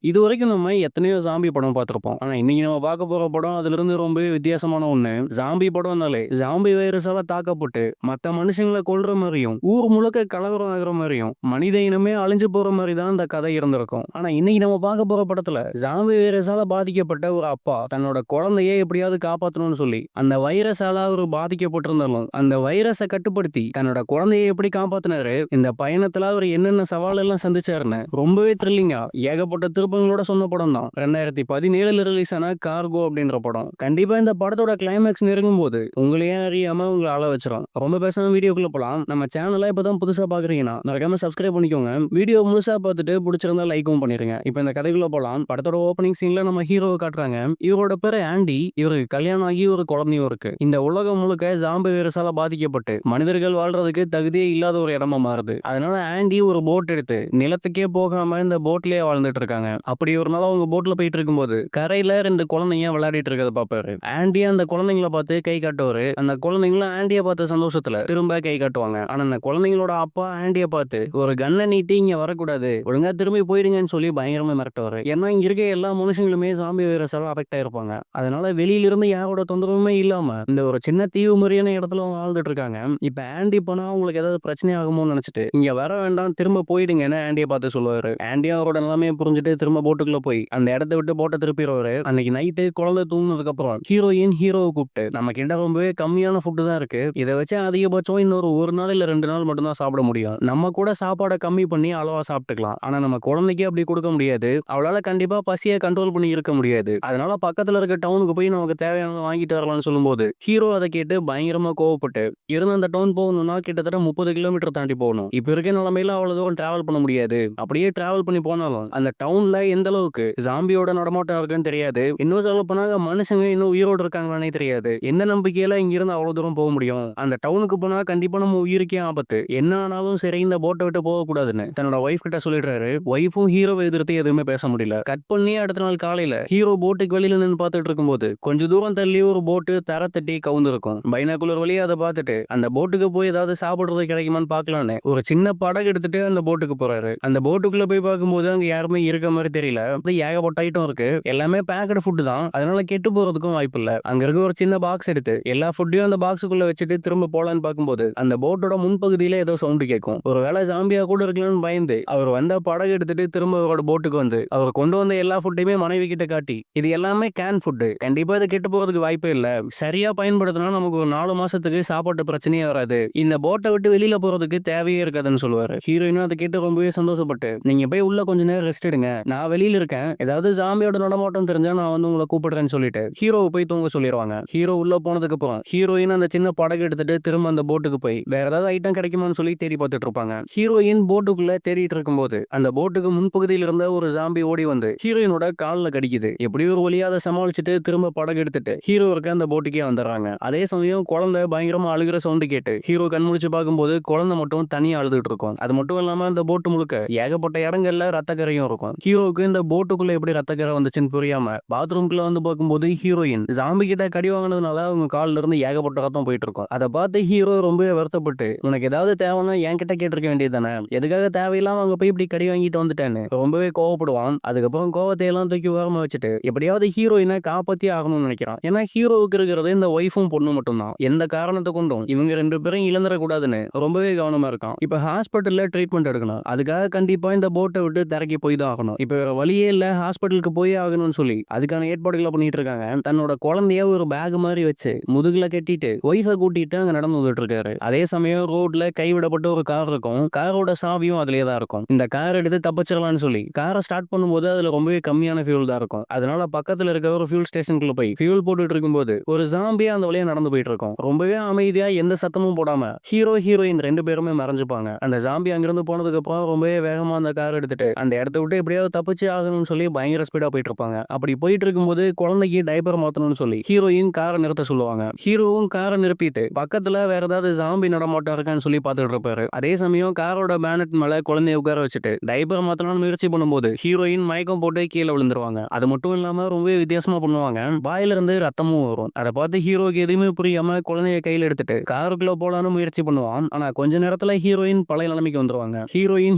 இது வரைக்கும் நம்ம எத்தனையோ ஜாம்பி படம் பார்த்திருப்போம். ஆனா இன்னைக்கு நம்ம பார்க்க போற படம் அதிலிருந்து ரொம்பவே வித்தியாசமான ஒண்ணு. ஜாம்பி படம்னாலே ஜாம்பி வைரஸால தாக்கப்பட்டு மத்த மனுஷங்கள கொல்ற மாரியும், ஊர் முழுக்க கலவரம் ஆகுற மாரியும், மனித இனமே அழிஞ்சு போற மாரி தான் அந்த கதை இருந்திருக்கும். ஆனா இன்னைக்கு நம்ம பார்க்க போற படத்துல ஜாம்பி வைரஸால பாதிக்கப்பட்ட ஒரு அப்பா தன்னோட குழந்தையை எப்படியாவது காப்பாத்தணும்னு சொல்லி அந்த வைரஸால அவர் பாதிக்கப்பட்டிருந்தாலும் அந்த வைரஸை கட்டுப்படுத்தி தன்னோட குழந்தையை எப்படி காப்பாத்தினாரு, இந்த பயணத்துல அவர் என்னென்ன சவால் எல்லாம் சந்திச்சாருன்னு ரொம்பவே த்ரில்லிங்கா ஏகப்பட்ட திருப்பங்களோட சொன்ன படம் தான் 2017 ரிலீஸ் ஆன கார்கோ அப்படின்ற படம். கண்டிப்பா இந்த படத்தோட கிளைமேக்ஸ் நெருங்கும் போது உங்களையே அறியாம உங்களை அழ வச்சிரும். ரொம்ப பேசாம வீடியோக்குள்ள போலாம். நம்ம சேனலை இப்பதான் புதுசா பாக்குறீங்கன்னா மறக்காம சப்ஸ்கிரைப் பண்ணிக்கோங்க. வீடியோ முழுசா பார்த்துட்டு பிடிச்சிருந்தா லைக்கும் பண்ணிருங்க. இப்போ இந்த கதைக்குள்ள போலாம். படத்தோட ஓப்பனிங் சீன்ல நம்ம ஹீரோவை காட்டுறாங்க. இவரோட பேரு ஆண்டி. இவருக்கு கல்யாணம் ஆகி ஒரு குழந்தையும் இருக்கு. இந்த உலகம் முழுக்க ஜாம்பி வைரஸால பாதிக்கப்பட்டு மனிதர்கள் வாழ்றதுக்கு தகுதியே இல்லாத ஒரு இடமா மாறுது. அதனால ஆண்டி ஒரு போட் எடுத்து நிலத்துக்கே போகாம இந்த போட்லயே வாழ்ந்துட்டு இருக்காங்க. அப்படி ஒரு நாள் அவங்க போட்ல போயிட்டு இருக்கும்போது கரையில 2 குழந்தைங்க விளையாடிட்டு இருக்கிறத பாப்பாரு. ஆண்டி அந்த குழந்தைங்கள பார்த்து கை காட்டுவாரு. அந்த குழந்தைங்கள ஆண்டிய பார்த்த சந்தோஷத்துல திரும்ப கை காட்டுவாங்க. ஆனா அந்த குழந்தைங்களோட அப்பா ஆண்டிய பார்த்து ஒரு கன்னை நீட்டி இங்க வரக்கூடாது, ஒழுங்கா திரும்பி போயிடுங்கன்னு சொல்லி பயங்கரமா மிரட்டுவாரு. ஏன்னா இங்க இருக்க எல்லா மனுஷங்களுமே சாம்பி வைரஸால அஃபெக்ட் ஆயிருப்பாங்க. அதனால வெளியில இருந்து யாரோட தொந்தரவுமே இல்லாம இந்த ஒரு சின்ன தீவு மாதிரியான இடத்துல அவங்க வாழ்ந்துட்டு இருக்காங்க. இப்ப ஆண்டி போனா அவங்களுக்கு ஏதாவது பிரச்சனை ஆகுமோன்னு நினைச்சிட்டு இங்க வர வேண்டாம், திரும்ப போயிடுங்கன்னு ஆண்டிய பார்த்து சொல்லுவாரு. ஆண்டியும் அவரோட நிலைமையை புரிஞ்சுட்டு திரும்ப போட்டுக்குள்ள போய் அந்த இடத்த விட்டு போட்டை திருப்பிடுவாரு. அன்னைக்கு நைட்டு குழந்தை தூங்குனதுக்கு அப்புறம் ஹீரோவை கூப்பிட்டு நம்ம கிட்ட ரொம்பவே கம்மியான ஃபுட்டு தான் இருக்கு, இதை வச்சு அதிகபட்சம் இன்னொரு 1 நாள் இல்ல 2 நாள் மட்டும் தான் சாப்பிட முடியும், நம்ம கூட சாப்பாடை கம்மி பண்ணி அளவா சாப்பிட்டுக்கலாம், ஆனா நம்ம குழந்தைக்கு அப்படி கொடுக்க முடியாது, அவளால கண்டிப்பா பசியை கண்ட்ரோல் பண்ணி இருக்க முடியாது, அதனால பக்கத்துல இருக்க டவுனுக்கு போய் நமக்கு தேவையானதை வாங்கிட்டு வரலாம்னு சொல்லும்போது ஹீரோ அதை கேட்டு பயங்கரமா கோவப்பட்டு இருந்த அந்த டவுன் போகணும்னா கிட்டத்தட்ட 30 கிலோமீட்டர் தாண்டி போகணும், இப்ப இருக்க நிலைமையில அவ்வளவு தூரம் டிராவல் பண்ண முடியாது, அப்படியே டிராவல் பண்ணி போனாலும் அந்த டவுன்ல எந்த அளவுக்கு ஜாம்பியோட நடமாட்டம் இருக்குன்னு தெரியாது, இன்னும் சொல்ல போனாங்க மனுஷங்க இன்னும் உயிரோடு இருக்காங்களானே தெரியாது, எந்த நம்பிக்கையில இங்க இருந்து அவ்வளவு தூரம் போக முடியும், அந்த டவுனுக்கு போனா கண்டிப்பா நம்ம உயிருக்கே ஆபத்து, என்ன ஆனாலும் சரி இந்த போட்டை விட்டு போக கூடாதுன்னு தன்னோட ஒய்ஃப் கிட்ட சொல்லிடுறாரு. ஒய்ஃபும் ஹீரோவை எதிர்த்து எதுவுமே பேச முடியல. கட் பண்ணி அடுத்த நாள் காலையில ஹீரோ போட்டுக்கு வெளியில நின்று பார்த்துட்டு இருக்கும்போது கொஞ்ச தூரம் தள்ளி ஒரு போட்டு தர தட்டி கவுந்து இருக்கும். பைனாகுலர் வழியா அதை பார்த்துட்டு அந்த போட்டுக்கு போய் ஏதாவது சாப்பிடுறது கிடைக்குமான்னு பார்க்கலான்னு ஒரு சின்ன படகு எடுத்துட்டு அந்த போட்டுக்கு போறாரு. அந்த போட்டுக்குள்ள போய் பார்க்கும்போது அங்க யாருமே இருக்க மாதிரி தெரியல. ஏகப்பட்ட ஐட்டம் இருக்கு, எல்லாமே பேக்கடு ஃபுட் தான், அதனால கெட்டு போறதுக்கும் வாய்ப்பு இல்ல. அங்க இருக்க ஒரு சின்ன பாக்ஸ் எடுத்து எல்லா ஃபுட்டையும் அந்த பாக்ஸுக்குள்ள வச்சுட்டு திரும்ப போலான்னு பார்க்கும்போது அந்த போட்டோட முன்பகுதியில ஏதோ சவுண்ட் கேட்கும். ஒரு வேளை ஜாம்பியா கூட இருக்கலாம்னு பயந்து அவர் வந்த படகு எடுத்துட்டு திரும்ப அவரோட போட்டுக்கு வந்து அவர் கொண்டு வந்த எல்லா ஃபுட்டையுமே மனைவி கிட்ட காட்டி இது எல்லாமே கேன் ஃபுட், கண்டிப்பா இது கெட்டு போறதுக்கு வாய்ப்பே இல்ல, சரியா பயன்படுத்தினா நமக்கு ஒரு 4 மாசத்துக்கு சாப்பாட்டு பிரச்சனையே வராது, இந்த போட்டை விட்டு வெளியில போறதுக்கு தேவையே இருக்காதுன்னு சொல்லுவாரு. ஹீரோயினும் அதை கேட்டு ரொம்பவே சந்தோஷப்பட்டு நீங்க போய் உள்ள கொஞ்ச நேரம் ரெஸ்ட் எடுங்க, நான் வெளியில இருக்கேன், ஏதாவது ஜாம்பியோட நடமாட்டம் தெரிஞ்சா நான் வந்து உங்களை கூப்பிடுறேன்னு சொல்லிட்டு ஹீரோவை போய் தூங்க சொல்லிடுவாங்க. ஹீரோ உள்ள போனதுக்கு அப்புறம் ஹீரோயின் அந்த சின்ன படகு எடுத்துட்டு திரும்ப அந்த போட்டுக்கு போய் வேற ஏதாவது ஐட்டம் கிடைக்குமான்னு சொல்லி தேடி பார்த்துட்டு இருப்பாங்க. ஹீரோயின் போட்டுக்குள்ள தேடிட்டு இருக்கும்போது அந்த போட்டுக்கு முன்பகுதியில் இருந்த ஒரு ஜாம்பி ஓடி வந்து ஹீரோயினோட காலில் கடிக்குது. எப்படி ஒரு வழியா அதை சமாளிச்சுட்டு திரும்ப படகு எடுத்துட்டு ஹீரோ இருக்க அந்த போட்டுக்கே வந்துடுறாங்க. அதே சமயம் குழந்தை பயங்கரமா அழுகிற சவுண்டு கேட்டு ஹீரோ கண் முடிச்சு பார்க்கும்போது குழந்தை மட்டும் தனியா அழுதுட்டு இருக்கும். அது மட்டும் இல்லாம அந்த போட்டு முழுக்க ஏகப்பட்ட இடங்கள்ல ரத்தக்கரையும் இருக்கும். ஹீரோவுக்கு இந்த போட்டுக்குள்ள எப்படி ரத்தக்கரை வந்துச்சுன்னு புரியாம பாத்ரூம்குள்ள வந்து பார்க்கும்போது ஹீரோயின் ஜாம்பி கிட்ட கடி வாங்கினதுனால அவங்க கால்ல இருந்து ஏகப்பட்ட ரத்தம் போயிட்டு இருக்கும். அதை பார்த்து ஹீரோ ரொம்பவே வருத்தப்பட்டு உனக்கு ஏதாவது தேவைன்னா என்கிட்ட கேட்டிருக்க வேண்டியது தானே, எதுக்காக தேவையில்லாம அங்க போய் இப்படி கடி வாங்கிட்டு வந்துட்டேன்னு ரொம்பவே கோவப்படுவான். அதுக்கப்புறம் கோவத்தை எல்லாம் தூக்கி ஓரமா வச்சுட்டு எப்படியாவது ஹீரோயினை காப்பாத்தி ஆகணும்னு நினைக்கிறான். ஏன்னா ஹீரோவுக்கு இருக்கிறது இந்த ஒய்ஃபும் பொண்ணு மட்டும்தான், எந்த காரணத்தை கொண்டும் இவங்க 2 பேரும் இழந்துடக்கூடாதுன்னு ரொம்பவே கவனமா இருக்கான். இப்ப ஹாஸ்பிட்டல்ல ட்ரீட்மெண்ட் எடுக்கணும், அதுக்காக கண்டிப்பா இந்த போட்டை விட்டு தரைக்கு போய் தான் ஆகணும். இப்ப வேற வழியே இல்ல, ஹாஸ்பிட்டலுக்கு போய் ஆகணும்னு சொல்லி அதுக்கான ஏற்பாடுகளை பண்ணிட்டு இருக்காங்க. தன்னோட குழந்தைய ஒரு பேக் மாதிரி வச்சு முதுகுல கட்டிட்டு ஒய்ஃபை கூட்டிட்டு அங்க நடந்து வந்துட்டு இருக்காரு. அதே சமயம் ரோட்ல கைவிடப்பட்ட ஒரு கார் இருக்கும், காரோட சாவியும் அதுலயே தான் இருக்கும். இந்த கார் எடுத்து தப்பிச்சிடலாம்னு சொல்லி காரை ஸ்டார்ட் பண்ணும்போது அதுல ரொம்பவே கம்மியான ஃபியூல் தான் இருக்கும். அதனால பக்கத்துல இருக்க ஒரு ஃபியூல் ஸ்டேஷனுக்குள்ள போய் ஃபியூல் போட்டுட்டு இருக்கும்போது ஒரு ஜாம்பியா அந்த வழியா நடந்து போயிட்டு இருக்கும். ரொம்பவே அமைதியா எந்த சத்தமும் போடாம ஹீரோயின் 2 பேருமே மறைஞ்சுப்பாங்க. அந்த ஜாம்பி அங்கிருந்து போனதுக்கு அப்புறம் ரொம்பவே வேகமா அந்த கார் எடுத்துட்டு அந்த இடத்த விட்டு எப்படியாவது தப்பிச்சு ஆகணும்னு சொல்லி பயங்கர ஸ்பீடா போயிட்டு இருப்பாங்க. அப்படி போயிட்டு இருக்கும்போது குழந்தைக்கு டைப்பர் மாத்தணும்னு சொல்லி ஹீரோயின் காரை நிறுத்த சொல்லுவாங்க. ஹீரோவும் காரை நிறுத்திட்டு பக்கத்துல வேற ஏதாவது ஜாம்பி நடமாட்டம் இருக்கான்னு சொல்லி பார்த்துட்டு இருப்பாரு. அதே சமயம் காரோட பேனட் மேல குழந்தைய உட்கார வச்சுட்டு டைப்பர் மாத்தணும்னு முயற்சி பண்ணும்போது ஹீரோயின் மயக்கம் போட்டு கீழே விழுந்துருவாங்க. அது மட்டும் இல்லாம ரொம்பவே வித்தியாசமா பண்ணுவாங்க, வாயில இருந்து ரத்தமும் வரும். அதை பார்த்து ஹீரோக்கு எதுவுமே புரியாம குழந்தைய கையில எடுத்துட்டு காருக்குள்ள போலான்னு முயற்சி பண்ணுவான். ஆனா கொஞ்ச நேரத்துல ஹீரோயின் பழைய நிலைமைக்கு வந்துருவாங்க.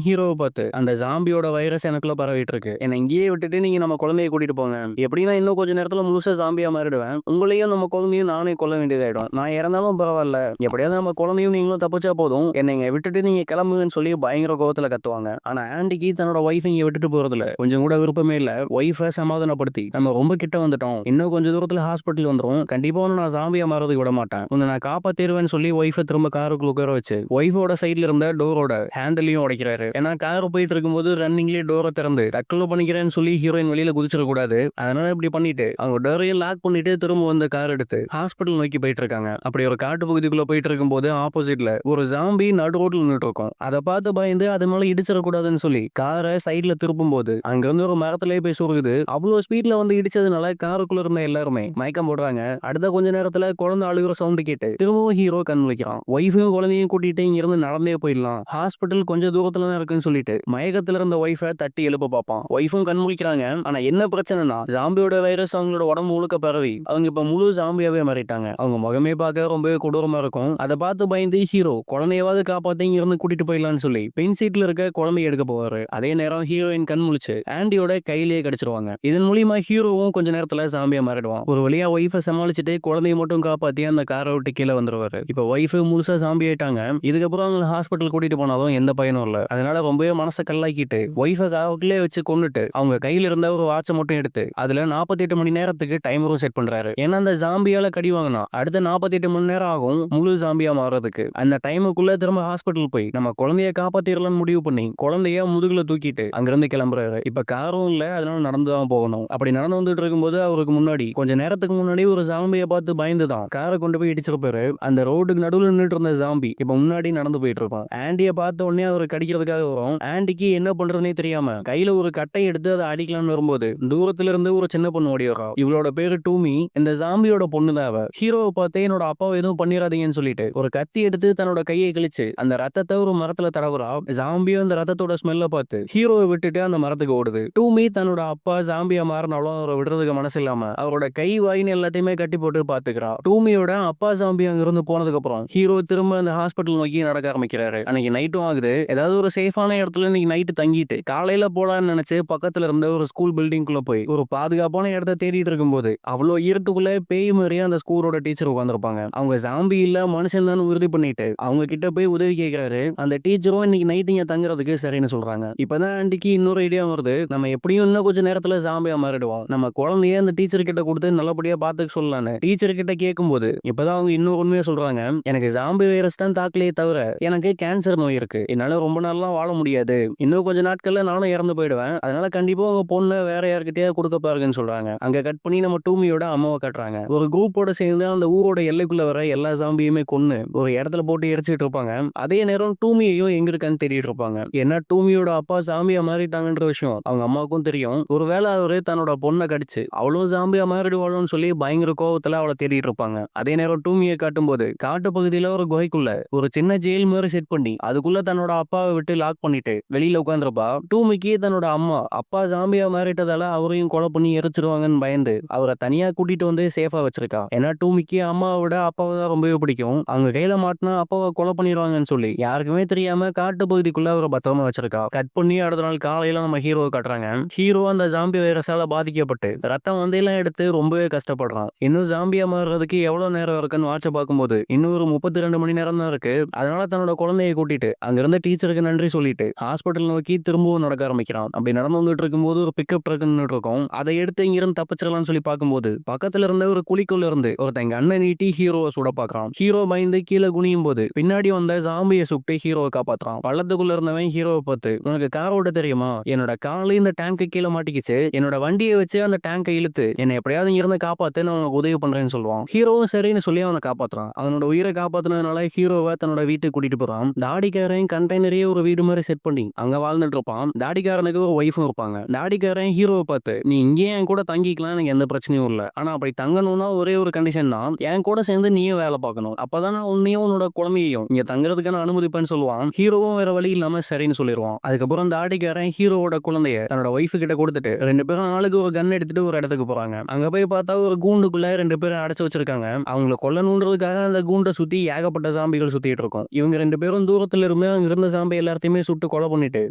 ஹீரோவை பார்த்து அந்த ஜாம்பியோட வைரஸ் எனக்குள்ள பரவிட்டு இருக்கு. என்ன இங்கேயே விட்டுட்டு நீங்க நம்ம குழந்தைய கூட்டிட்டு போங்க. எப்படின்னா இன்னும் கொஞ்ச நேரத்துல முழுசா ஜாம்பியா மாறிடுவேன். உங்களையும் நம்ம குழந்தையும் நானே கொல்ல வேண்டியதாயிடும். நான் இறந்தாலும் பரவாயில்ல. எப்படியாவது நம்ம குழந்தையும் நீங்களும் தப்பிச்சா போதும். என்னை இங்க விட்டுட்டு நீங்க கிளம்புங்கன்னு சொல்லி பயங்கர கோவத்துல கத்துவாங்க. ஆனா ஆண்டிக்கு தன்னோட ஒய்ஃப் இங்க விட்டுட்டு போறதுல கொஞ்சம் கூட விருப்பமே இல்ல. ஒய்ஃபை சமாதானப்படுத்தி நம்ம ரொம்ப கிட்ட வந்துட்டோம். இன்னும் கொஞ்ச தூரத்துல ஹாஸ்பிட்டல் வந்துரும். கண்டிப்பா உன்னை நான் ஜாம்பியா மாறதுக்கு விட மாட்டேன். உன்னை நான் காப்பாத்திருவேன்னு சொல்லி ஒய்ஃபை திரும்ப காருக்குள்ள உட்கார வச்சு ஒய்ஃபோட சைட்ல இருந்த டோரோட ஹேண்டிலையும் உடைக்கிறாரு. ஏன்னா கார் போயிட்டு இருக்கும்போது ரன்னிங்லயே டோரை திறந்து தற்கொலை பண்ணிக்கிறேன்னு சொல்லி ஹீரோயின் வெளியில குதிச்சிடக்கூடாது. அதனால இப்படி பண்ணிட்டு அவங்க டோரையும் லாக் பண்ணிட்டு திரும்ப வந்து கார் எடுத்து ஹாஸ்பிட்டல் நோக்கி போயிட்டு இருக்காங்க. அப்படி ஒரு காட்டு பகுதிக்குள்ள போயிட்டு இருக்கும்போது ஆப்போசிட்ல ஒரு ஜாம்பி நடு ரோட்ல நின்னுட்டு இருக்கும். அதை பார்த்து பயந்து அது மேல இடிச்சிடக்கூடாதுன்னு சொல்லி காரை சைட்ல திருப்பும் போது அங்க இருந்து ஒரு மரத்திலேயே போய் சொருகுது. அவ்வளவு ஸ்பீட்ல வந்து இடிச்சதுனால காருக்குள்ள இருந்த எல்லாருமே மயக்கம் போடுறாங்க. அடுத்த கொஞ்ச நேரத்துல குழந்தை அழுகுற சவுண்ட் கேட்டு திரும்பவும் ஹீரோ கண் வைக்கிறான். ஒய்ஃபையும் குழந்தையும் கூட்டிட்டு இங்க இருந்து நடந்தே போயிடலாம், ஹாஸ்பிட்டல் கொஞ்சம் தூரத்துல தான் இருக்குன்னு சொல்லிட்டு மயக்கத்துல இருந்த ஒய்ஃபை தட்டி எழுப்ப பார்ப்பான். ஒய்ஃபும் கண் முழிக்கிறாங்க. ஆனா என்ன பிரச்சனைனா ஜாம்பியோட வைரஸ் அவங்களோட உடம்பு முழுக்க பரவி அவங்க இப்ப முழு ஜாம்பியாவே மாறிட்டாங்க. அவங்க முகமே பார்க்க ரொம்ப கொடூரமா இருக்கும். அதை பார்த்து பயந்து ஹீரோ குழந்தையாவது காப்பாத்தி இங்க இருந்து கூட்டிட்டு போயிடலாம்னு சொல்லி பெண் சீட்ல இருக்க குழந்தைய எடுக்க போவாரு. அதே நேரம் ஹீரோயின் கண் முழிச்சு ஆண்டியோட கையிலேயே கடிச்சிருவாங்க. இதன் மூலியமா ஹீரோவும் கொஞ்ச நேரத்துல ஜாம்பியா மாறிடுவான். ஒரு வழியா ஒய்ஃபை சமாளிச்சுட்டு குழந்தைய மட்டும் காப்பாத்தி அந்த காரை விட்டு கீழே வந்துருவாரு. இப்ப ஒய்ஃபு முழுசா ஜாம்பி ஆயிட்டாங்க. இதுக்கப்புறம் அவங்க ஹாஸ்பிட்டல் கூட்டிட்டு போனாலும் எந்த பயனும் இல்ல. அதனால ரொம்பவே மனசை கல்லாக்கிட்டு ஒய்ஃபை காவக்கிலே வச்சு கொண்டுட்டு அவங்க கையில இருந்த ஒரு வாட்சை மட்டும் எடுத்து அதுல 48 மணி நேரத்துக்கு டைமரும் செட் பண்றாரு. ஏன்னா அந்த ஜாம்பியால கடி வாங்கினா அடுத்த 48 மணி நேரம் ஆகும் முழு ஜாம்பியா மாறதுக்கு. அந்த டைமுக்குள்ள திரும்ப ஹாஸ்பிட்டல் போய் நம்ம குழந்தைய காப்பாத்திரலாம்னு முடிவு பண்ணி குழந்தைய முதுகுல தூக்கிட்டு அங்கிருந்து கிளம்புறாரு. இப்ப காரும் இல்ல, அதனால நடந்துதான் போகணும். அப்படி நடந்து வந்துட்டு இருக்கும்போது அவருக்கு முன்னாடி கொஞ்ச நேரத்துக்கு முன்னாடி ஒரு ஜாம்பியை பார்த்து பயந்துதான் காரை கொண்டு போய் இடிச்சிருப்பாரு. அந்த ரோடுக்கு நடுவில் நின்றுட்டு இருந்த ஜாம்பி இப்ப முன்னாடி நடந்து போயிட்டு இருப்பான். ஆண்டிய பார்த்த உடனே அவர் கடிக்கிறதுக்காக வரும். ஆண்டிக்கு என்ன பண்றதுனே தெரியாம கையில ஒரு கட்டை எடுத்து அதை அடிக்கலாம்னு வரும்போது தூரத்துல இருந்து ஒரு சின்ன பொண்ணு ஓடி வரா. இவளோட பேரு டூமி. இந்த ஜாம்பியோட பொண்ணு தான் அவ. ஹீரோவை பார்த்து என்னோட அப்பாவை எதுவும் பண்ணிடாதீங்கன்னு சொல்லிட்டு ஒரு கத்தி எடுத்து தன்னோட கையை கிழிச்சு அந்த ரத்தத்தை ஒரு மரத்துல தடவுறா. ஜாம்பியும் அந்த ரத்தத்தோட ஸ்மெல்ல பார்த்து ஹீரோவை விட்டுட்டு அந்த மரத்துக்கு ஓடுது. டூமி தன்னோட அப்பா ஜாம்பியா மாறினாலும் அவரை விடுறதுக்கு மனசு இல்லாம அவரோட கை வாயின்னு எல்லாத்தையுமே கட்டி போட்டு பாத்துக்கிறா. டூமியோட அப்பா ஜாம்பி அங்க இருந்து போனதுக்கு அப்புறம் ஹீரோ திரும்ப அந்த ஹாஸ்பிட்டல் நோக்கி நடக்க ஆரம்பிக்கிறாரு. அன்னைக்கு நைட்டும் ஆகுது. ஏதாவது ஒரு சேஃபான இடத்துல இன்னைக்கு நைட்டு தங்கிட்டு காலையில போலான்னு நினைச்சு பக்கத்துல இருந்த ஒரு ஸ்கூல் பில்டிங்குள்ள போய் ஒரு பாதுகாப்பான இடத்த தேடிட்டு இருக்கும்போது அவ்வளோ இருட்டுக்குள்ள பேய் மாதிரியே அந்த ஸ்கூலோட டீச்சர் உட்காந்துருப்பாங்க. அவங்க ஜாம்பி இல்ல மனுஷன் தான் உறுதி பண்ணிட்டு அவங்க கிட்ட போய் உதவி கேட்கிறாரு. அந்த டீச்சரும் இன்னைக்கு நைட் இங்க தங்குறதுக்கு சரின்னு சொல்றாங்க. இப்பதான் ஆண்டிக்கு இன்னொரு ஐடியா வருது. நம்ம எப்படியும் இன்னும் கொஞ்சம் நேரத்துல ஜாம்பியா மாறிடுவோம். நம்ம குழந்தைய அந்த டீச்சர் கிட்ட கொடுத்து நல்லபடியா பாத்துக்க சொல்லலான்னு டீச்சர் கிட்ட கேட்கும்போது இப்பதான் அவங்க இன்னொரு உண்மையா சொல்றாங்க. எனக்கு ஜாம்பி வைரஸ் தான் தாக்கலையே தவிர எனக்கு கேன்சர் நோய் இருக்கு. என்னால ரொம்ப நாள்லாம் வாழ முடியாது. இன்னும் கொஞ்ச நாட்கள்ல நானும் இறந்து போயிடுவேன். அதனால கண்டிப்பா உங்க பொண்ணு வேற யார்கிட்டயே கொடுக்க பாருங்கன்னு சொல்றாங்க. அங்க கட் பண்ணி நம்ம டூமியோட அம்மாவை காட்டுறாங்க. ஒரு குரூப்போட சேர்ந்து அந்த ஊரோட எல்லைக்குள்ள வர எல்லா ஜாம்பியுமே கொன்னு ஒரு இடத்துல போட்டு எரிச்சிட்டு இருப்பாங்க. அதே நேரம் டூமியையும் எங்க இருக்கான்னு தேடிட்டு இருப்பாங்க. ஏன்னா டூமியோட அப்பா ஜாம்பியா மாறிட்டாங்கன்ற விஷயம் அவங்க அம்மாவுக்கும் தெரியும். ஒருவேளை அவரு தன்னோட பொண்ணை கடிச்சு அவளும் ஜாம்பியா மாறிடுவாளுன்னு சொல்லி பயங்கர கோவத்துல அவளை தேடிட்டு இருப்பாங்க. அதே நேரம் டூமியை காட்டும் போது காட்டு பகுதியில ஒரு குகைக்குள்ள ஒரு சின்ன ஜெயில் மாதிரி செட் பண்ணி அதுக்குள்ள தன்னோட அப்பாவை விட்டு லாக் பண்ணிட்டு வெளியில உட்காந்துருப்பா. டூமிக்கு தன்னோட அம்மா அப்பா ஜாம்பியா மாறிட்டதால அவரையும் கொலை பண்ணி எரிச்சிருவாங்கன்னு பயந்து அவரை தனியா கூட்டிட்டு வந்து சேஃபா வச்சிருக்கா. ஏன்னா டூமிக்கு அம்மாவோட அப்பாவை தான் ரொம்பவே பிடிக்கும். அவங்க கையில மாட்டினா அப்பாவை கொலை பண்ணிடுவாங்கன்னு சொல்லி யாருக்குமே தெரியாம காட்டு பகுதிக்குள்ள அவரை பத்திரமா வச்சிருக்கா. கட் பண்ணி அடுத்த நாள் காலையில நம்ம ஹீரோவை காட்டுறாங்க. ஹீரோ அந்த ஜாம்பி வைரஸால பாதிக்கப்பட்டு ரத்தம் வந்தையெல்லாம் எடுத்து ரொம்பவே கஷ்டப்படுறான். இன்னும் ஜாம்பியா மாறுறதுக்கு எவ்வளவு நேரம் இருக்குன்னு வாட்ச பார்க்கும்போது இன்னும் ஒரு 32 மணி நேரம் தான் இருக்கு. அதனால தன்னோட குழந்தையை கூட்டிட்டு அங்க இருந்த டீச்சருக்கு நன்றி சொல்லிட்டு ஹாஸ்பிட்டல் நோக்கி திரும்பவும் நடக்க ஆரம்பிக்கிறான். அப்படி நடந்து வந்துட்டு இருக்கும்போது ஒரு பிக்கப் ட்ரக் இருக்கும். அதை எடுத்து இங்கிருந்து தப்பிச்சிடலாம்னு சொல்லி பார்க்கும்போது பக்கத்துல இருந்த ஒரு குழிக்குள்ள இருந்து ஒருத்தங்க அண்ணன் நீட்டி ஹீரோவை சுட பாக்குறான். ஹீரோ பயந்து கீழே குனியும் போது பின்னாடி வந்த ஜாம்பியை சுட்டு ஹீரோவை காப்பாத்துறான். பள்ளத்துக்குள்ள இருந்தவன் ஹீரோவை பார்த்து உனக்கு கார் ஓட்ட தெரியுமா? என்னோட காலு இந்த டேங்க்கு கீழே மாட்டிக்கிச்சு. என்னோட வண்டியை வச்சு அந்த டேங்கை இழுத்து என்னை எப்படியாவது இருந்து காப்பாத்து, நான் உனக்கு உதவி பண்றேன்னு சொல்லுவான். ஹீரோவும் சரின்னு சொல்லி அவனை காப்பாத்துறான். அவனோட உயிரை காப்பாத்தினதுனால ஹீரோவை தன்னோட வீட்டுக்கு கூட்டிட்டு போறான். தாடிக்காரன் கண்டெய்னரையே ஒரு வீடு மாதிரி செட் பண்ணி அங்க வாழ்ந்துட்டு இருப்பான். தாடிக்காரனுக்கு ஒரு ஒய்ஃபும் இருப்பாங்க. தாடிக்காரன் ஹீரோவை பார்த்து நீ இங்கேயே என் கூட தங்கிக்கலாம், எனக்கு எந்த பிரச்சனையும் இல்லை. ஆனா அப்படி தங்கணும்னா ஒரே ஒரு கண்டிஷன் தான், என் கூட சேர்ந்து நீயும் வேலை பார்க்கணும். அப்பதான் நான் உன்னையும் உன்னோட குழந்தையையும் இங்க தங்குறதுக்கான அனுமதிப்பேன்னு சொல்லுவான். ஹீரோவும் வேற வழி இல்லாம சரின்னு சொல்லிடுவான். அதுக்கப்புறம் தாடிக்காரன் ஹீரோவோட குழந்தைய தன்னோட ஒய்ஃபு கிட்ட கொடுத்துட்டு 2 பேரும் ஆளுக்கு ஒரு கன் எடுத்துட்டு ஒரு இடத்துக்கு போறாங்க. அங்க போய் பார்த்தா ஒரு கூண்டுக்குள்ள 2 பேரும் அடைச்சு வச்சிருக்காங்க. அவங்களை கொல்லணுன்றதுக்காக அந்த கூண்டை சுத்தி ஏகப்பட்ட ஜாம்பிகள் சுத்திட்டு இருக்கும். இவங்க 2 பேரும் தூரத்துல இருந்து அங்க இருந்த ஜாம்பி எல்லாத்தையுமே சுட்டு கொலை பண்ணிட்டு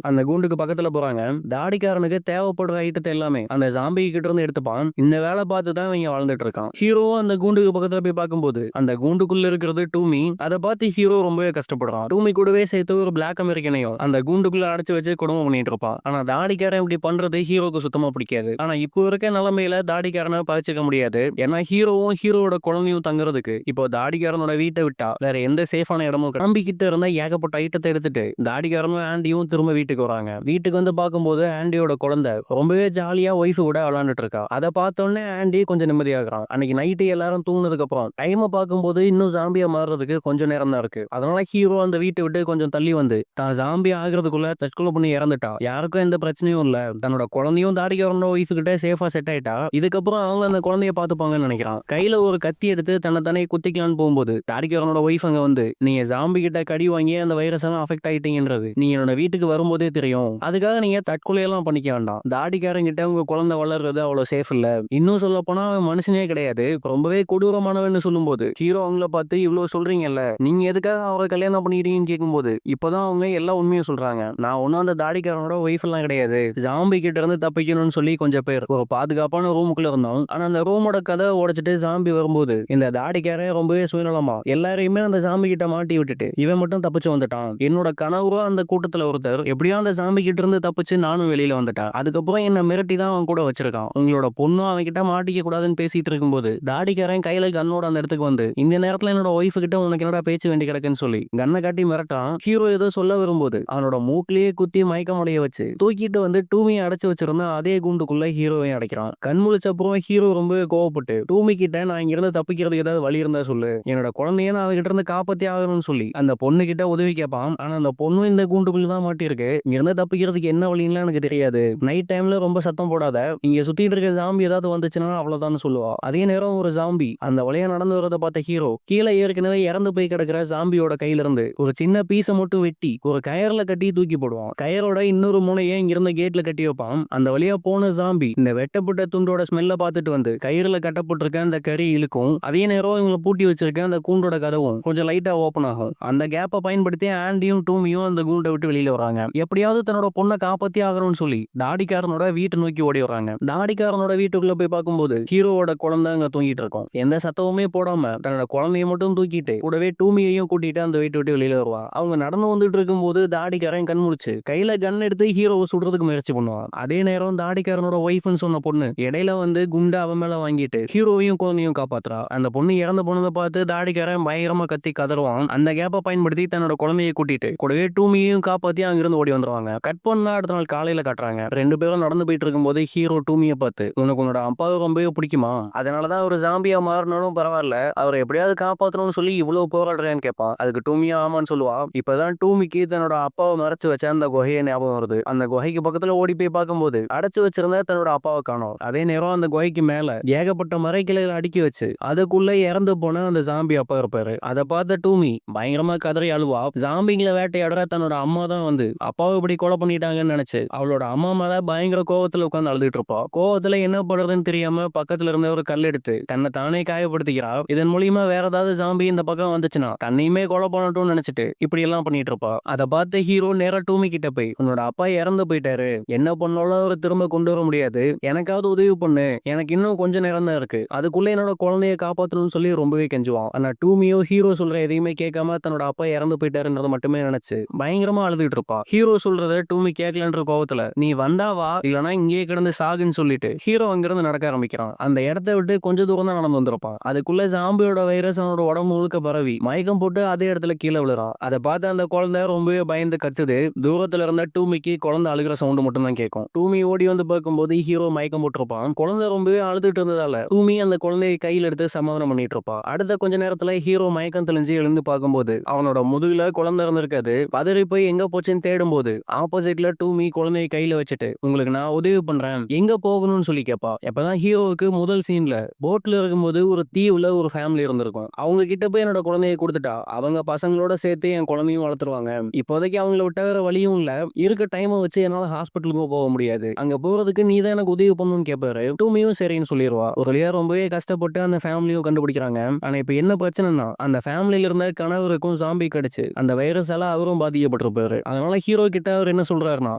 அந்த கூண்டுக்கு பக்கத்துல போறாங்க. தாடிக்காரனுக்கு தேவைப்படுற ஐட்டத்தை எல்லாமே அந்த ஜாம்பி கிட்ட இருந்து எடுத்துப்பான். இந்த வேலை பார்த்து தான் இவங்க வாழ்ந்துட்டு இருக்கான். ஹீரோவும் அந்த கூண்டுக்கு பக்கத்துல போய் பார்க்கும்போது அந்த கூண்டுக்குள்ள இருக்கிறது டூமி. அதை பார்த்து ஹீரோ ரொம்பவே கஷ்டப்படுறான். டூமி கூடவே சேர்த்து ஒரு பிளாக் அமெரிக்கனையும் அந்த கூண்டுக்குள்ள அடைச்சு வச்சு குடும்பம் பண்ணிட்டு இருப்பான். ஆனா தாடிக்காரன் இப்படி பண்றது ஹீரோக்கு சுத்தமா பிடிக்காது. ஆனா இப்போ இருக்க நிலைமையில தாடிக்காரனை பறிச்சுக்க முடியாது. ஏன்னா ஹீரோவும் ஹீரோட குழந்தையும் தங்குறதுக்கு இப்போ தாடிக்காரனோட வீட்டை விட்டா வேற எந்த சேஃபான இடமும் நம்பி கிட்ட இருந்தா ஏகப்பட்ட ஐட்டத்தை எடுத்துட்டு தாடிக்காரனும் ஆண்டியும் திரும்ப வீட்டுக்கு வராங்க. வீட்டுக்கு வந்து பார்க்கும்போது ஆண்டியோட குழந்தை ரொம்பவே ஜாலியா ஒய்ஃப் கூட விளையாண்டுட்டு இருக்கா. அதை பார்த்தோன்னே ஆண்டி கொஞ்சம் நிம்மதியாகிறான். அன்னைக்கு நைட்டு எல்லாரும் தூங்கினதுக்கு அப்புறம் டைமை பார்க்கும்போது இன்னும் ஜாம்பியா மாறுறதுக்கு கொஞ்சம் நேரம் தான் இருக்கு. அதனால ஹீரோ அந்த வீட்டை விட்டு கொஞ்சம் தள்ளி வந்து தான் ஜாம்பி ஆகிறதுக்குள்ள தற்கொலை பண்ணி இறந்துட்டா. யாருக்கும் எந்த பிரச்சனையும் இல்ல. தன்னோட குழந்தையும் தாடிக்காரனோட ஒய்ஃப் கிட்ட சேஃபா செட் ஆயிட்டா. இதுக்கப்புறம் அவங்க அந்த குழந்தைய பார்த்துப்பாங்கன்னு நினைக்கிறான். கையில ஒரு கத்தி எடுத்து தன்னை தானே குத்திக்கலான்னு போகும்போது தாடிக்காரனோட ஒய்ஃப் அங்க வந்து நீங்க ஜாம்பி கிட்ட கடி வாங்கி அந்த வைரஸ் எல்லாம் அஃபெக்ட் ஆயிட்டீங்கன்றது நீங்க என்னோட வீட்டுக்கு வரும்போதே தெரியும். அதுக்காக நீங்க தற்கொலையெல்லாம் பண்ணிக்க வேண்டாம். தாடிக்காரன் கிட்ட உங்க குழந்தை வளர்றது அவ்வளவு சேஃப் இல்ல. இன்னும் சொல்ல போனா அவன் மனுஷனே கிடையாது, ரொம்பவே கொடூரமானவன்னு சொல்லும்போது ஹீரோ அவங்கள பார்த்து இவ்வளவு சொல்றீங்கல்ல, நீங்க எதுக்காக அவரை கல்யாணம் பண்ணிக்கிறீங்கன்னு கேட்கும்போது இப்பதான் அவங்க எல்லா உண்மையும் சொல்றாங்க. நான் ஒன்னும் அந்த தாடிக்காரனோட ஒய்ஃப் எல்லாம் கிடையாது. ஜாம்பி கிட்ட இருந்து தப்பிக்கணும்னு சொல்லி கொஞ்சம் பேர் ஒரு பாதுகாப்பான ரூமுக்குள்ள இருந்தோம். ஆனா அந்த ரூமோட கதை உடைச்சிட்டு ஜாம்பி வரும்போது இந்த தாடிக்காரன் ரொம்பவே சுயநலமா எல்லாரையுமே அந்த ஜாம்பி கிட்ட மாட்டி விட்டுட்டு இவன் மட்டும் தப்பிச்சு வந்துட்டான். என்னோட கனவுரோ அந்த கூட்டத்துல ஒருத்தர் எப்படியோ அந்த ஜாம்பி கிட்ட இருந்து தப்பிச்சு நானும் வெளியில வந்துட்டேன். அதுக்கப்புறம் என்ன மிரட்டி தான் அவன் கூட வச்சிருக்கான். உங்களோட பொண்ணும் அவன் கிட்ட மாட்டிக்க கூடாதுன்னு பேசிட்டு இருக்கும்போது தாடிக்காரன் கையில கன்னோட அந்த இடத்துக்கு வந்து இந்த நேரத்துல என்னோட ஒய்ஃப் கிட்ட உனக்கு என்னடா பேச்சு வேண்டி கிடக்குன்னு சொல்லி கண்ணை காட்டி மிரட்டான். ஹீரோ ஏதோ சொல்ல வரும்போது அவனோட மூக்கிலேயே குத்தி மயக்கம் அடைய வச்சு தூக்கிட்டு வந்து டூமியை அடைச்சு வச்சிருந்தா அதே கூண்டுக்குள்ள ஹீரோவையும் அடைக்கிறான். கண் முழிச்சப்புறம் ஹீரோ ரொம்ப கோவப்பட்டு டூமி கிட்ட நான் இங்க இருந்து தப்பிக்கிறதுக்கு ஏதாவது வழி இருந்தா சொல்லு, என்னோட குழந்தைய நான் அவகிட்ட இருந்து காப்பாத்தி ஆகணும்னு சொல்லி அந்த பொண்ணு கிட்ட உதவி கேட்பான். ஆனா அந்த பொண்ணும் இந்த கூண்டுக்குள்ள தான் மாட்டி இருக்கு. இங்க இருந்து தப்பிக்கிறதுக்கு என்ன வழின்னு எனக்கு தெரியாது. நைட் டைம்ல ரொம்ப சத்தம் போடாத, இங்க சுத்திட்டு இருக்க ஜாம்பி ஏதாவது வந்துச்சுன்னா அவ்வளவுதான் சொல்லுவா. அதே நேரம் ஒரு ஜாம்பி அந்த வழியா நடந்து வரதை பார்த்த ஹீரோ கீழே ஏற்கனவே இறந்து போய் கிடக்கிற ஜாம்பியோட கையில இருந்து ஒரு சின்ன பீஸை மட்டும் வெட்டி ஒரு கயர்ல கட்டி தூக்கி போடுவான். கயரோட இன்னொரு முனையை இங்கிருந்த கேட்ல கட்டி வைப்பான். அந்த வழியா போன ஜாம்பி இந்த வெட்டப்பட்ட துண்டோட ஸ்மெல்ல பார்த்துட்டு வந்து கயிறுல கட்டப்பட்டிருக்க அந்த கறி இழுக்கும். அதே நேரம் இவங்களை பூட்டி வச்சிருக்க அந்த கூண்டோட கதவும் கொஞ்சம் லைட்டா ஓபன் ஆகும். அந்த கேப்பை பயன்படுத்தி ஆண்டியும் டூமியும் அந்த கூண்டை விட்டு வெளியில வராங்க. எப்படியாவது தன்னோட பொண்ணை காப்பாத்தி ஆகணும்னு சொல்லி தாடிக்காரனோட வீட்டை நோக்கி ஓடி வராங்க. தாடிக்காரனோட வீட்டுக்குள்ள போய் பார்க்கும்போது ஹீரோவோட குழந்தை அங்க தூங்கிட்டு இருக்கும். எந்த சத்தமுமே போடாம தன்னோட குழந்தைய மட்டும் தூக்கிட்டு கூடவே டூமியையும் கூட்டிட்டு அந்த வீட்டை விட்டு வெளியில வருவா. அவங்க நடந்து வந்துட்டு இருக்கும்போது தாடிக்காரன் கண் முழிச்சு கையில கன் எடுத்து ஹீரோவை சுடுறதுக்கு முயற்சி பண்ணுவான். அதே நேரம் தாடிக்காரனோட ஒய்ஃப்னு சொன்ன பொண்ணு இடையில வந்து குண்டா அவன் மேல வாங்கிட்டு ஹீரோவையும் குழந்தையும் காப்பாத்துறா. அந்த பொண்ணு இறந்து போனதை பார்த்து தாடிக்காரன் பயங்கரமா கத்தி கதறுவான். அந்த கேப்பை பயன்படுத்தி தன்னோட குழந்தையை கூட்டிட்டு கூடவே டூமியையும் காப்பாத்தி அங்கிருந்து ஓடி வந்துருவாங்க. கட் பண்ணா அடுத்த நாள் காலையில காட்டுறாங்க. ரெண்டு பேரும் நடந்து போயிட்டு இருக்கும்போது ஹீரோ டூமியை பார்த்து உனக்கு உன்னோட அப்பாவை ரொம்பவே பிடிக்குமா, அதனாலதான் ஒரு ஜாம்பியா மாறினாலும் பரவாயில்ல, அவரை எப்படியாவது காப்பாற்றணும்னு சொல்லி இவ்வளவு போராடுறேன்னு கேட்பான். அதுக்கு டூமியா ஆமான்னு சொல்லுவா. இப்பதான் டூமிக்கு தன்னோட அப்பாவை மறைச்சு வச்ச அந்த குகையை ஞாபகம் வருது. அந்த குகைக்கு பக்கத்துல ஓடி போய் பார்க்கும்போது அடைச்சு வச்சிருந்த தன்னோட அப்பாவை காணோம். அதே நேரம் அந்த குகைக்கு மேல ஏகப்பட்ட மரைக்கிளைகளை அடுக்கி வச்சு அதுக்குள்ள இறந்து போன அந்த ஜாம்பி அப்பா இருப்பாரு. அதை பார்த்த டூமி பயங்கரமா கதறி அழுவா. ஜாம்பிங்களை வேட்டையாடுற தன்னோட அம்மா தான் வந்து அப்பாவை இப்படி கொலை பண்ணிட்டாங்கன்னு நினைச்சு அவளோட அம்மா மேல பயங்கர கோவத்துல உட்காந்து அழுதுட்டு இருப்பா. கோவத்துல என்ன பண்றதுன்னு தெரியாம பக்கத்துல இருந்த ஒரு கல் எடுத்து தன்னை தானே காயப்படுத்திக்கிறா. இதன் மூலியமா வேற ஏதாவது ஜாம்பி இந்த பக்கம் வந்துச்சுன்னா தன்னையுமே கொலை பண்ணட்டும்னு நினைச்சிட்டு இப்படி எல்லாம் பண்ணிட்டு இருப்பா. அதை பார்த்து ஹீரோ நேரா டூமி கிட்ட போய் உன்னோட அப்பா இறந்து போயிட்டாரு, என்ன பண்ணாலும் அவரை திரும்ப கொண்டு வர முடியாது, எனக்காவது உதவி பண்ணு, எனக்கு இன்னும் கொஞ்ச நேரம் தான் இருக்கு, அதுக்குள்ள என்னோட குழந்தைய காப்பாற்றணும்னு சொல்லி ரொம்பவே கெஞ்சுவான். ஆனா டூமியோ ஹீரோ சொல்ற எதையுமே கேட்காம தன்னோட அப்பா இறந்து போயிட்டாருன்றத மட்டுமே நினைச்சு பயங்கரமா அழுதுட்டு இருப்பா. ஹீரோ சொல்றத டூமி கேட்கலன்ற கோவத்துல நீ வந்தா வா, இல்லனா இங்கேயே கிடந்து சாகுன்னு சொல்லிட்டு ஹீரோ அங்கிருந்து நடக்க ஆரம்பிக்கிறான். அந்த இடத்த விட்டு கொஞ்ச தூரம் தான் நடந்து வந்திருப்பான். அதுக்குள்ள ஜாம்பியோட வைரஸ் அவனோட உடம்பு முழுக்க பரவி மயக்கம் போட்டு அதே இடத்துல கீழே விழுறான். அதை பார்த்து அந்த குழந்தை ரொம்பவே பயந்து கத்துது. தூரத்துல இருந்த டூமிக்கு குழந்தை அழுகிற சவுண்ட் மட்டும் தான் கேட்கும். டூமி ஓடி வந்து பார்க்கும்போது ஹீரோ மயக்கம் போட்டிருப்பான். குழந்தை ரொம்பவே அழுதுட்டு இருந்ததால டூமி அந்த குழந்தையை கையில் எடுத்து சமாதானம் பண்ணிட்டு இருப்பா. அடுத்த கொஞ்ச நேரத்துல ஹீரோ மயக்கம் தெளிஞ்சு எழுந்து பார்க்கும்போது அவனோட முதுகுல குழந்தை இருந்திருக்காது. பதறி போய் எங்க போச்சுன்னு தேடும் போது ஆப்போசிட்ல டூமி குழந்தையை கையில வச்சுட்டு உங்களுக்கு நான் உதவி பண்றேன், எங்க போகணும்னு சொல்லி கேட்பா. எப்பதான் ஹீரோவுக்கு முதல் சீன்ல போட்ல இருக்கும்போது ஒரு தீவுல ஒரு ஃபேமிலி இருந்திருக்கும். அவங்க கிட்ட போய் என்னோட குழந்தையை கொடுத்துட்டா அவங்க பசங்களோட சேர்த்து என் குழந்தையும் வளர்த்துருவாங்க. இப்போதைக்கு அவங்கள விட்ட வேற வழியும் இல்ல, இருக்க டைமை வச்சு என்னால ஹாஸ்பிட்டலுக்கும் போக முடியாது, அங்க போறதுக்கு நீ தான் எனக்கு உதவி பண்ணணும்னு கேட்பாரு. டூமியும் சரின்னு சொல்லிடுவா. ஒரு வழியா ரொம்பவே கஷ்டப்பட்டு அந்த ஃபேமிலியும் கண்டுபிடிக்கிறாங்க. ஆனா இப்ப என்ன பிரச்சனைனா அந்த ஃபேமிலியில இருந்த கணவருக்கும் ஜாம்பி கிடைச்சு அந்த வைரஸால அவரும் பாதிக்கப்பட்டிருப்பாரு. அதனால ஹீரோ கிட்ட அவர் என்ன சொல்றாருன்னா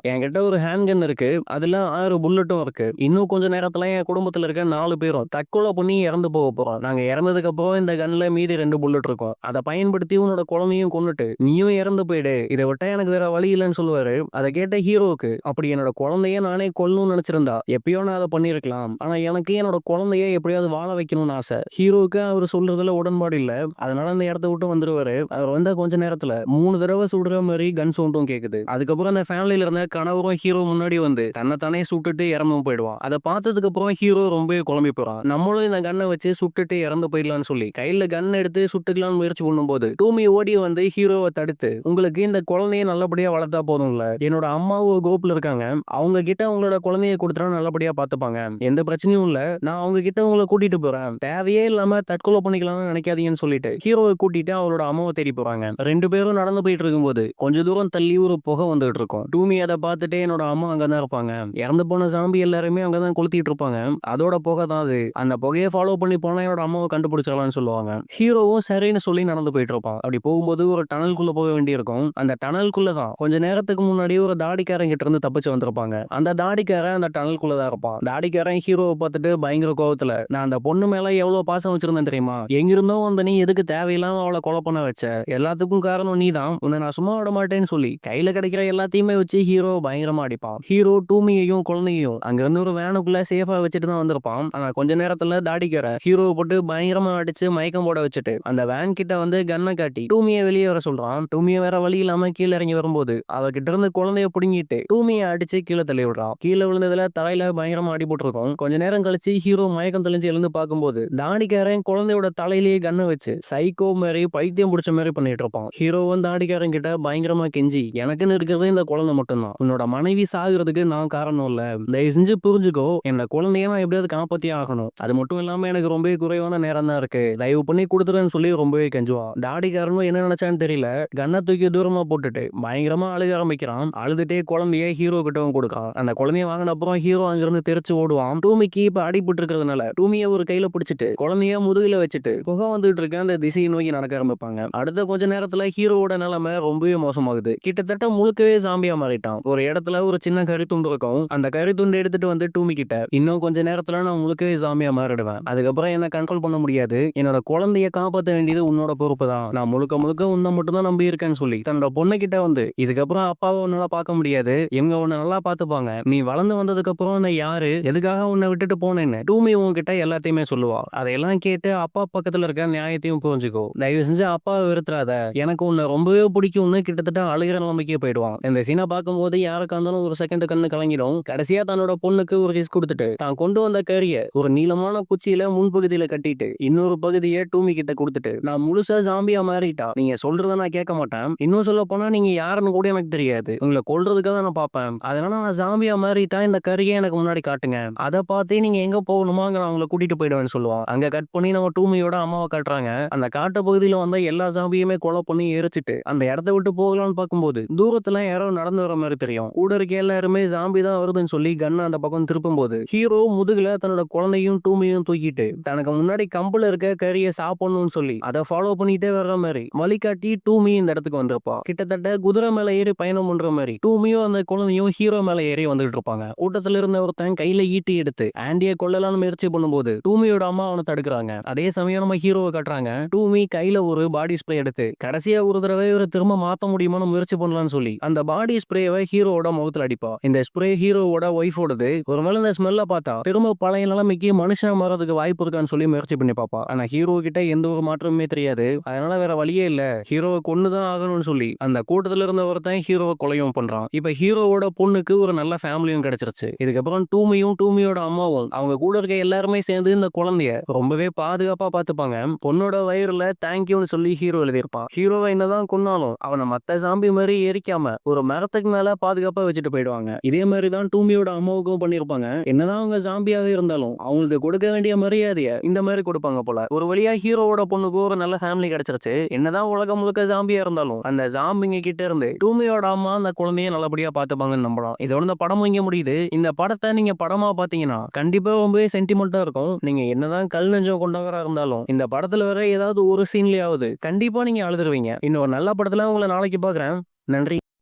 என்கிட்ட ஒரு ஹேண்ட் கன் இருக்கு. அதுல 6 புல்லட்டும் இருக்கு. இன்னும் கொஞ்ச நேரத்துல என் குடும்பத்துல இருக்க 4 பேரும் தற்கொலை பண்ணி இறந்து போக போறோம். நாங்க இறந்ததுக்கு அப்புறம் இந்த கன்ல மீதி 2 புல்லட் இருக்கும். அத பயன்படுத்தி உன்னோட குழந்தையும் கொன்னுட்டு நீயும் இறந்து போயிடு. இத விட்டா எனக்கு வேற வழி இல்லன்னு சொல்லுவாரு. அத கேட்ட ஹீரோவுக்கு அப்படி என்னோட குழந்தைய நானே கொல்லணும்னு நினைச்சிருந்தா எப்பயோ நான் அத பண்ணிருக்கலாம். ஆனா எனக்கு என்னோட குழந்தைய எப்படியாவது வாழ வைக்கணும்னு ஆசை. ஹீரோவுக்கு அவர் சொல்றதுல உடன்பாடு இல்ல. அதனால அந்த இடத்த விட்டு வந்துருவாரு. அவர் வந்த கொஞ்ச நேரத்துல 3 தடவை சுடுற மாதிரி கன் சவுண்டும் கேக்குது. அதுக்கப்புறம் அந்த ஃபேமிலியில இருந்த கணவரும் ஹீரோ முன்னாடி வந்து தன்னைத்தானே சுட்டுட்டு இறந்தும் போயிடுவான். அதை பார்த்ததுக்கு அப்புறம் ஹீரோ ரொம்பவே குழம்பி போறான். நம்மளும் இந்த கன்னை வச்சு சுட்டுட்டு இறந்து போயிடலாம்னு சொல்லி கையில கன் எடுத்து சுட்டுக்கலாம்னு முயற்சி பண்ணும்போது டூமி ஓடி வந்து ஹீரோவை தடுத்து, உங்களுக்கு இந்த குழந்தைய நல்லபடியா வளர்த்தா போதும்ல, என்னோட அம்மாவும் ஒரு கோப்புல இருக்காங்க, அவங்க கிட்ட உங்களோட குழந்தைய கொடுத்தா நல்லபடியா பார்த்துப்பாங்க, எந்த பிரச்சனையும் இல்ல, நான் அவங்க கிட்ட உங்களை கூட்டிட்டு போறேன், தேவையே இல்லாம தற்கொலை பண்ணிக்கலாம்னு நினைக்காதீங்கன்னு சொல்லிட்டு ஹீரோவை கூட்டிட்டு அவளோட அம்மாவை தேடி போறாங்க. 2 பேரும் நடந்து போயிட்டு இருக்கும்போது கொஞ்ச தூரம் தள்ளி ஒரு புகை வந்துட்டு இருக்கும். டூமி அதை பார்த்துட்டு என்னோட அம்மா அங்கதான் இருப்பாங்க, இறந்து போன சாம்பி எல்லாருமே அங்கதான் கொளுத்திட்டு இருப்பாங்க, அதோட புகை தான் அது, அந்த புகையை ஃபாலோ பண்ணி போனா என்னோட அம்மாவை கண்டுபிடிச்சிடலாம்னு சொல்லுவாங்க. ஹீரோவும் சரின்னு சொல்லி நடந்து போயிட்டு இருப்பான். அப்படி போகும்போது ஒரு டனல்குள்ள போக வேண்டியிருக்கும். அந்த டனல்குள்ள தான் கொஞ்ச நேரத்துக்கு முன்னாடி ஒரு தாடிக்காரன் கிட்ட இருந்து தப்பிச்சு வந்திருப்பாங்க. அந்த தாடிக்காரன் அந்த டனல்குள்ள தான் இருப்பான். தாடிக்காரன் ஹீரோவை பார்த்துட்டு பயங்கர கோவத்துல, நான் அந்த பொண்ணு மேல எவ்வளவு பாசம் வச்சிருந்தேன் தெரியுமா, எங்கிருந்தோ வந்த நீ எதுக்கு தேவையில்லாம அவளை கொலை பண்ண வச்ச, எல்லாத்துக்கும் காரணம் நீ தான், உன்னை நான் சும்மா விட மாட்டேன்னு சொல்லி கையில கிடைக்கிற எல்லாத்தையுமே வச்சு ஹீரோ பயங்கரமா அடிப்பான். ஹீரோ டூமியையும் குழந்தையும் அங்க இருந்து ஒரு வேனுக்குள்ள சேஃபா வச்சுட்டு தான் வந்திருப்பான். ஆனா கொஞ்ச நேரத்துல தாடிக்கார ஹீரோவை போட்டு பயங்கரமா அடிச்சு மயக்கம் போட வச்சுட்டு அந்த வேன் கிட்ட வந்து கன்னை காட்டி டூமியை வெளியே வர சொல்றான். டூமியை வேற வழி இல்லாம கீழே இறங்கி வரும்போது அவ கிட்ட இருந்து குழந்தைய புடுங்கிட்டு டூமியை அடிச்சு கீழே தள்ளி விடுறான். கீழே விழுந்ததுல தலையில பயங்கரமா அடி போட்டிருக்கும். கொஞ்ச நேரம் கழிச்சு ஹீரோ மயக்கம் தெளிஞ்சு எழுந்து பார்க்கும்போது தாடிக்காரன் குழந்தையோட தலையிலேயே கன்னை வச்சு சைக்கோ மாதிரி பைத்தியம் பிடிச்ச மாதிரி பண்ணிட்டு இருப்பான். ஹீரோவும் தாடிக்காரன் கிட்ட பயங்கரமா கெஞ்சி, எனக்குன்னு இருக்கிறது இந்த குழந்தை மட்டும்தான், உன்னோட மனைவி சாகுறதுக்கு நான் காரணம் இல்ல, தயவு செஞ்சு புரிஞ்சுக்கோ, என்னோட குழந்தைய நான் எப்படியாவது காப்பாத்தி ஆகணும், அது மட்டும் இல்லாம எனக்கு ரொம்பவே குறைவான நேரம் தான் இருக்கு, தயவு பண்ணி கொடுத்துறேன்னு சொல்லி ரொம்பவே கெஞ்சுவான். தாடிக்காரனும் என்ன நினைச்சான்னு தெரியல, கன்னை தூக்கி தூரமா போட்டுட்டு பயங்கரமா அழுக ஆரம்பிக்கிறான். அழுதுட்டே குழந்தைய ஹீரோ கிட்டவும் கொடுக்கான். அந்த குழந்தைய வாங்கின அப்புறம் ஹீரோ அங்கிருந்து தெரிச்சு ஓடுவான். டூமிக்கு இப்ப அடிபட்டு இருக்கிறதுனால டூமிய ஒரு கையில பிடிச்சிட்டு குழந்தைய முதுகுல வச்சுட்டு புகை வந்துட்டு இருக்க அந்த திசையை நோக்கி நடக்க ஆரம்பிப்பாங்க. அடுத்த கொஞ்ச நேரத்துல ஹீரோவோட நிலைமை ரொம்பவே மோசமாகுது. கிட்டத்தட்ட முழுக்கவே சாம்பியா மாறிட்டான். ஒரு இடத்துல ஒரு சின்ன கரித்துண்டு இருக்கும். அந்த கரித்துண்டு எடுத்துட்டு வந்து டூமி கிட்ட, இன்னும் கொஞ்ச நேரத்துல நான் முழுக்கவே சாம்பியா மாறிடுவேன், அதுக்கப்புறம் என்ன கண்ட்ரோல் பண்ண முடியாது, என்னோட குழந்தைய காப்பாற்ற வேண்டியது உன்னோட பொறுப்பு தான், நான் முழுக்க முழுக்க உன்னை மட்டும் தான் நம்பி இருக்கேன்னு சொல்லி தன்னோட பொண்ணு கிட்ட வந்து, இதுக்கப்புறம் அப்பாவை உன்னால பார்க்க முடியாது, இவங்க உன்னை நல்லா பார்த்துப்பாங்க, நீ வளர்ந்து வந்ததுக்கு அப்புறம் நான் யாரு, எதுக்காக உன்னை விட்டுட்டு போனேன்னு டூமி உன்கிட்ட எல்லாத்தையுமே சொல்லுவா. அதையெல்லாம் கேட்டு அப்பா பக்கத்துல இருக்க நியாயத்தையும் புரிஞ்சுக்கோ, தயவு செஞ்சு அப்பாவை வெறுத்துறாத, எனக்கு உன்னை ரொம்பவே பிடிக்கும்னு கிட்டத்தட்ட அழுகிற நிலைமைக்கே போயிடுவான். இந்த சீனை பார்க்கும்போது யாருக்கா இருந்தாலும் ஒரு செகண்ட் கண்ணு கலங்கிடும். கடைசியா தன்னோட பொண்ணுக்கு ஒரு கிஸ் கொடுத்துட்டு தான் கொண்டு வந்த கரிய ஒரு நீளமான குச்சியில முன்பகுதியில கட்டிட்டு இன்னொரு பகுதியை டூமி கிட்ட கொடுத்துட்டு, நான் முழுசா ஜாம்பியா மாறிட்டா, நீங்க சொல்றத நான் கேட்க மாட்டேன், இன்னும் சொல்ல போனா நீங்க யாருன்னு கூட எனக்கு தெரியாது, உங்களை கொல்றதுக்காக நான் பார்ப்பேன், அதனால நான் ஜாம்பியா மாறிட்டா இந்த கரியை எனக்கு முன்னாடி காட்டுங்க, அதை பார்த்து நீங்க எங்க போகணுமோ அங்க நான் உங்களை கூட்டிட்டு போயிடுவேன்னு சொல்லுவான். அங்க கட் பண்ணி நம்ம டூமியோட அம்மாவை காட்டுறாங்க. அந்த காட்டு பகுதியில வந்த எல்லா ஜாம்பியுமே கொலை பண்ணி எரிச்சிட்டு அந்த இடத்த விட்டு போகலான்னு பார்க்கும்போது தூரத்துல யாரோ நடந்து வர மாதிரி தெரியும். கூட இருக்க எல்லாருமே ஜாம்பி தான் வருதுன்னு சொல்லி கண்ணை அந்த பக்கம் திருப்பும் போது ஹீரோ முதுகுல தன்னோட குழந்தையும் டூமியும் தூக்கிட்டு தனக்கு முன்னாடி கம்புல இருக்க கறியை சாப்பிடணும்னு சொல்லி அதை ஃபாலோ பண்ணிட்டே வர்ற மாதிரி வழிகாட்டி டூமி இந்த இடத்துக்கு வந்திருப்பா. கிட்டத்தட்ட குதிரை மேல ஏறி பயணம் பண்ற மாதிரி டூமியும் அந்த குழந்தையும் ஹீரோ மேல ஏறி வந்துட்டு இருப்பாங்க. கூட்டத்துல இருந்த ஒருத்தன் கையில ஈட்டி எடுத்து ஆண்டியை கொல்லலாம்னு முயற்சி பண்ணும்போது டூமியோட அம்மா அவனை தடுக்கிறாங்க. அதே சமயம் நம்ம ஹீரோவை காட்டுறாங்க. டூமி கையில ஒரு பாடி ஸ்ப்ரே எடுத்து கடைசியா ஒரு தடவை இவரை திரும்ப மாத்த முடியுமான்னு முயற்சி பண்ணலாம்னு சொல்லி அந்த பாடி ஸ்ப்ரேவை ஹீரோவோட முகத்துல அடிப்பா. இந்த ஸ்ப்ரே ஹீரோவோட ஒய்ஃபோடது. ஒருவேளை இந்த ஸ்மெல்ல பார்த்தா திரும்ப பழைய நிலைமைக்கு மனுஷன் மாறதுக்கு வாய்ப்பு இருக்கான்னு சொல்லி முயற்சி பண்ணி பாப்பா. ஆனா ஹீரோ கிட்ட எந்த ஒரு மாற்றமுமே தெரியாது. அதனால வேற வழியே இல்ல, ஹீரோவை கொன்னுதான் ஆகணும்னு சொல்லி அந்த கூட்டத்துல இருந்த ஒருத்தன் ஹீரோவை கொலையும் பண்றான். இப்ப ஹீரோவோட பொண்ணுக்கு ஒரு நல்ல ஃபேமிலியும் கிடைச்சிருச்சு. இதுக்கப்புறம் டூமியும் டூமியோட அம்மாவும் அவங்க கூட இருக்க எல்லாருமே சேர்ந்து இந்த குழந்தைய ரொம்பவே பாதுகாப்பா பார்த்துப்பாங்க. பொண்ணோட வயிறுல தேங்க்யூன்னு சொல்லி ஹீரோ எழுதியிருப்பான். ஹீரோவை என்னதான் கொன்னாலும் அவனை மத்த சாம்பி மாதிரி எரிக்காம ஒரு மரத்துக்கு மேல பாதுகாப்பா வச்சுட்டு போயிடுவாங்க. இதே மாதிரி தான் டூமியோட அம்மாவுக்கும் பண்ணிருப்பாங்க. என்னதான் அவங்க ஜாம்பியாக இருந்தாலும் அவங்களுக்கு கொடுக்க வேண்டிய மரியாதைய இந்த மாதிரி கொடுப்பாங்க போல. ஒரு வழியா ஹீரோவோட பொண்ணுக்கு ஒரு நல்ல ஃபேமிலி கிடைச்சிருச்சு. என்னதான் உலகம் முழுக்க ஜாம்பியா இருந்தாலும் அந்த ஜாம்பிங்க கிட்ட இருந்து டூமியோட அம்மா அந்த குழந்தைய நல்லபடியா பார்த்துப்பாங்கன்னு நம்பலாம். இதோட இந்த படம் இங்க முடியுது. இந்த படத்தை நீங்க படமா பாத்தீங்கன்னா கண்டிப்பா ரொம்பவே சென்டிமெண்டா இருக்கும். நீங்க என்னதான் கல் நெஞ்சம் கொண்டவரா இருந்தாலும் இந்த படத்துல வர ஏதாவது ஒரு சீன்லயாவது கண்டிப்பா நீங்க அழுதுருவீங்க. இன்னொரு நல்ல படத்துல உங்களை நாளைக்கு பாக்குறேன். நன்றி.